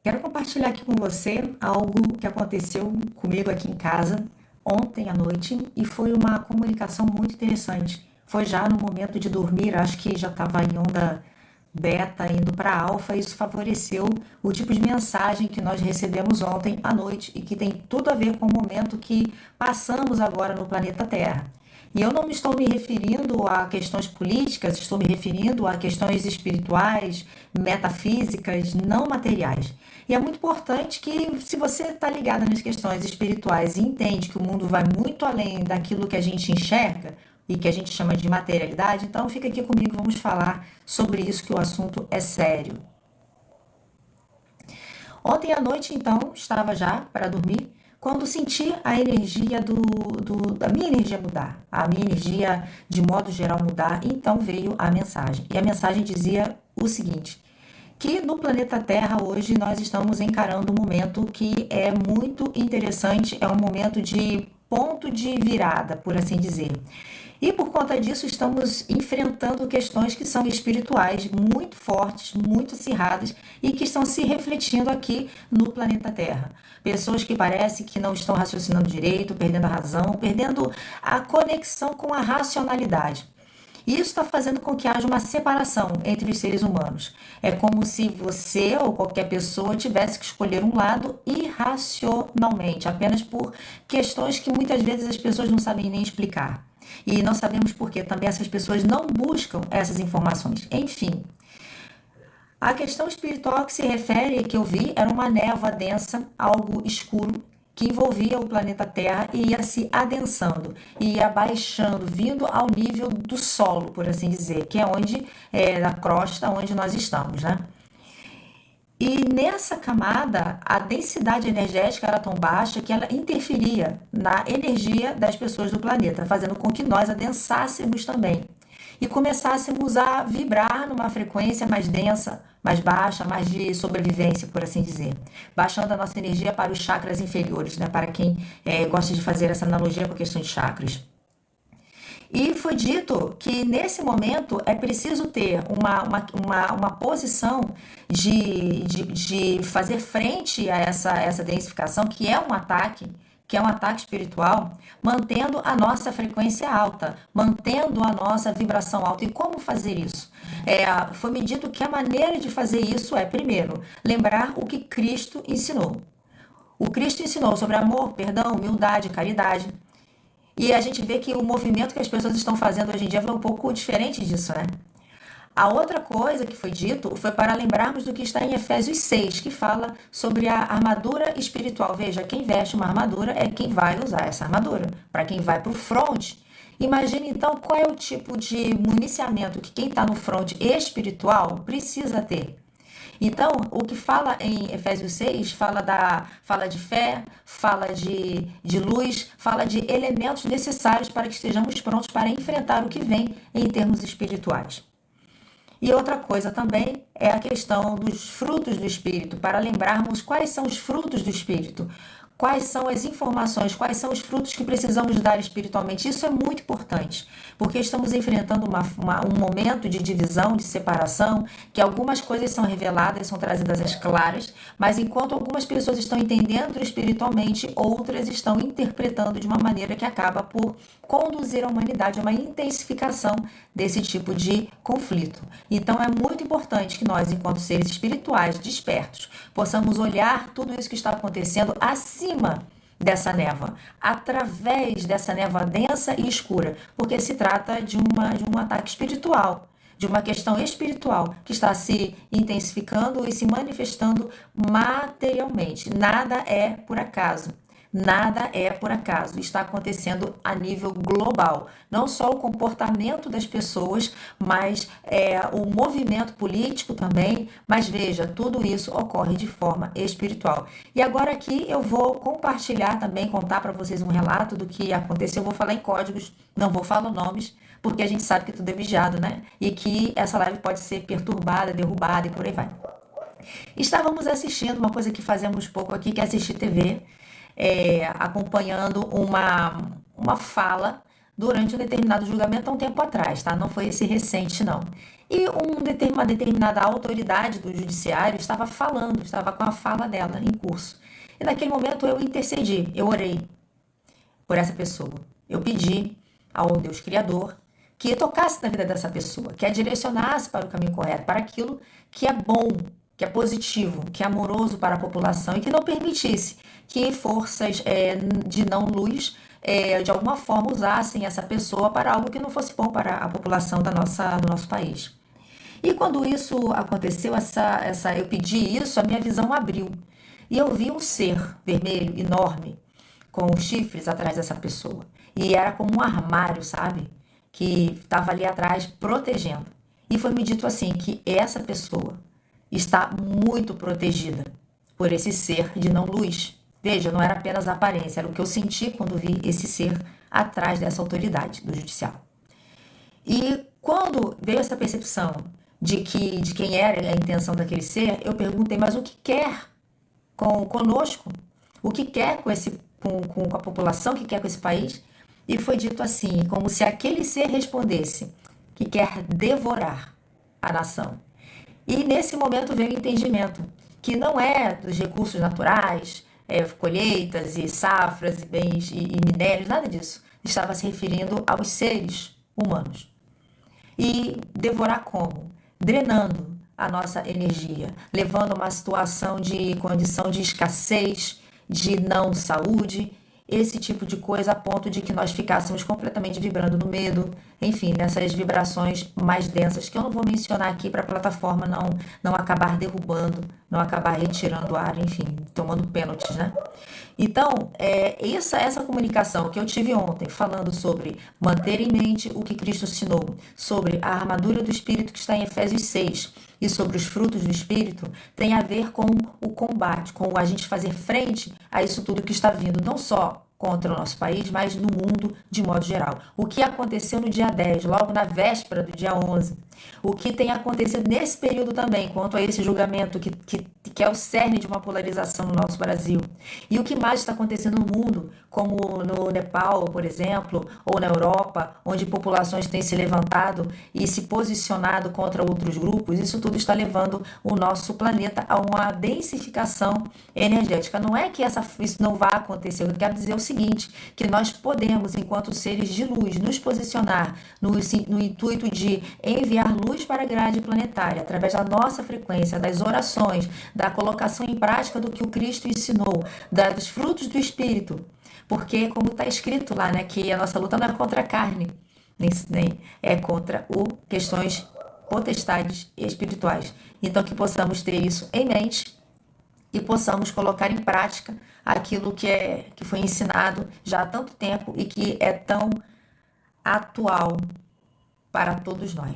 Quero compartilhar aqui com você algo que aconteceu comigo aqui em casa ontem à noite e foi uma comunicação muito interessante. Foi já no momento de dormir, acho que já estava em onda beta, indo para alfa, isso favoreceu o tipo de mensagem que nós recebemos ontem à noite e que tem tudo a ver com o momento que passamos agora no planeta Terra. E eu não me estou me referindo a questões políticas, estou me referindo a questões espirituais, metafísicas, não materiais. E é muito importante que, se você está ligado nas questões espirituais e entende que o mundo vai muito além daquilo que a gente enxerga e que a gente chama de materialidade, então fica aqui comigo, vamos falar sobre isso, que o assunto é sério. Ontem à noite, então, estava já para dormir, quando senti a energia da minha energia mudar, a minha energia de modo geral mudar, então veio a mensagem. E a mensagem dizia o seguinte: que no planeta Terra hoje nós estamos encarando um momento que é muito interessante, é um momento de ponto de virada, por assim dizer. E por conta disso estamos enfrentando questões que são espirituais muito fortes, muito acirradas e que estão se refletindo aqui no planeta Terra. Pessoas que parecem que não estão raciocinando direito, perdendo a razão, perdendo a conexão com a racionalidade. E isso está fazendo com que haja uma separação entre os seres humanos. É como se você ou qualquer pessoa tivesse que escolher um lado irracionalmente, apenas por questões que muitas vezes as pessoas não sabem nem explicar. E não sabemos por que também essas pessoas não buscam essas informações. Enfim, a questão espiritual que se refere, que eu vi, era uma névoa densa, algo escuro, que envolvia o planeta Terra e ia se adensando, ia baixando, vindo ao nível do solo, por assim dizer, que é onde, da crosta onde nós estamos, né? E nessa camada, a densidade energética era tão baixa que ela interferia na energia das pessoas do planeta, fazendo com que nós adensássemos também e começássemos a vibrar numa frequência mais densa, mais baixa, mais de sobrevivência, por assim dizer, baixando a nossa energia para os chakras inferiores, né? Para quem gosta de fazer essa analogia com a questão de chakras. E foi dito que nesse momento é preciso ter uma posição de fazer frente a essa densificação, que é um ataque espiritual, mantendo a nossa frequência alta, mantendo a nossa vibração alta. E como fazer isso? Foi-me dito que a maneira de fazer isso é, primeiro, lembrar o que Cristo ensinou. O Cristo ensinou sobre amor, perdão, humildade, caridade. E a gente vê que o movimento que as pessoas estão fazendo hoje em dia é um pouco diferente disso, né? A outra coisa que foi dito foi para lembrarmos do que está em Efésios 6, que fala sobre a armadura espiritual. Veja, quem veste uma armadura é quem vai usar essa armadura. Para quem vai para o front, imagine então qual é o tipo de municiamento que quem está no front espiritual precisa ter. Então, o que fala em Efésios 6 fala de fé, fala de luz, fala de elementos necessários para que estejamos prontos para enfrentar o que vem em termos espirituais. E outra coisa também é a questão dos frutos do Espírito, para lembrarmos quais são os frutos do Espírito, quais são as informações, quais são os frutos que precisamos dar espiritualmente. Isso é muito importante, porque estamos enfrentando um momento de divisão, de separação, que algumas coisas são reveladas, são trazidas às claras, mas enquanto algumas pessoas estão entendendo espiritualmente, outras estão interpretando de uma maneira que acaba por conduzir a humanidade a uma intensificação desse tipo de conflito. Então é muito importante que nós, enquanto seres espirituais despertos, possamos olhar tudo isso que está acontecendo acima dessa névoa, através dessa névoa densa e escura, porque se trata de um ataque espiritual, de uma questão espiritual que está se intensificando e se manifestando materialmente. Nada é por acaso. Nada é por acaso, está acontecendo a nível global. Não só o comportamento das pessoas, mas o movimento político também. Mas veja, tudo isso ocorre de forma espiritual. E agora aqui eu vou compartilhar também, contar para vocês um relato do que aconteceu. Eu vou falar em códigos, não vou falar nomes, porque a gente sabe que tudo é vigiado, né? E que essa live pode ser perturbada, derrubada e por aí vai. Estávamos assistindo uma coisa que fazemos pouco aqui, que é assistir TV. Acompanhando uma fala durante um determinado julgamento há um tempo atrás, tá? Não foi esse recente, não. E uma determinada autoridade do judiciário estava falando, estava com a fala dela em curso. E naquele momento eu intercedi, eu orei por essa pessoa. Eu pedi ao Deus Criador que tocasse na vida dessa pessoa, que a direcionasse para o caminho correto, para aquilo que é bom, que é positivo, que é amoroso para a população e que não permitisse que forças de não luz de alguma forma usassem essa pessoa para algo que não fosse bom para a população do nosso país. E quando isso aconteceu, eu pedi isso, a minha visão abriu. E eu vi um ser vermelho, enorme, com chifres atrás dessa pessoa. E era como um armário, sabe? Que estava ali atrás protegendo. E foi me dito assim, que essa pessoa está muito protegida por esse ser de não luz. Veja, não era apenas a aparência, era o que eu senti quando vi esse ser atrás dessa autoridade do judicial. E quando veio essa percepção de quem era a intenção daquele ser, eu perguntei, mas o que quer conosco? O que quer com a população? O que quer com esse país? E foi dito assim, como se aquele ser respondesse que quer devorar a nação. E nesse momento veio o entendimento que não é dos recursos naturais, colheitas e safras e bens e minérios, nada disso. Estava se referindo aos seres humanos. E devorar como? Drenando a nossa energia, levando a uma situação de condição de escassez, de não saúde, esse tipo de coisa a ponto de que nós ficássemos completamente vibrando no medo, enfim, nessas vibrações mais densas, que eu não vou mencionar aqui para a plataforma não acabar derrubando, não acabar retirando o ar, enfim, tomando pênaltis, né? Então, essa comunicação que eu tive ontem, falando sobre manter em mente o que Cristo ensinou, sobre a armadura do Espírito que está em Efésios 6 e sobre os frutos do Espírito, tem a ver com o combate, com a gente fazer frente a isso tudo que está vindo, não só contra o nosso país, mas no mundo de modo geral. O que aconteceu no dia 10, logo na véspera do dia 11, o que tem acontecido nesse período também, quanto a esse julgamento que é o cerne de uma polarização no nosso Brasil. E o que mais está acontecendo no mundo, como no Nepal, por exemplo, ou na Europa, onde populações têm se levantado e se posicionado contra outros grupos, isso tudo está levando o nosso planeta a uma densificação energética. Não é que isso não vai acontecer, eu quero dizer o seguinte, que nós podemos, enquanto seres de luz, nos posicionar no intuito de enviar luz para a grade planetária, através da nossa frequência, das orações, da colocação em prática do que o Cristo ensinou, dos frutos do Espírito, porque como está escrito lá, né, que a nossa luta não é contra a carne, nem é contra questões potestades espirituais. Então que possamos ter isso em mente e possamos colocar em prática aquilo que foi ensinado já há tanto tempo e que é tão atual para todos nós.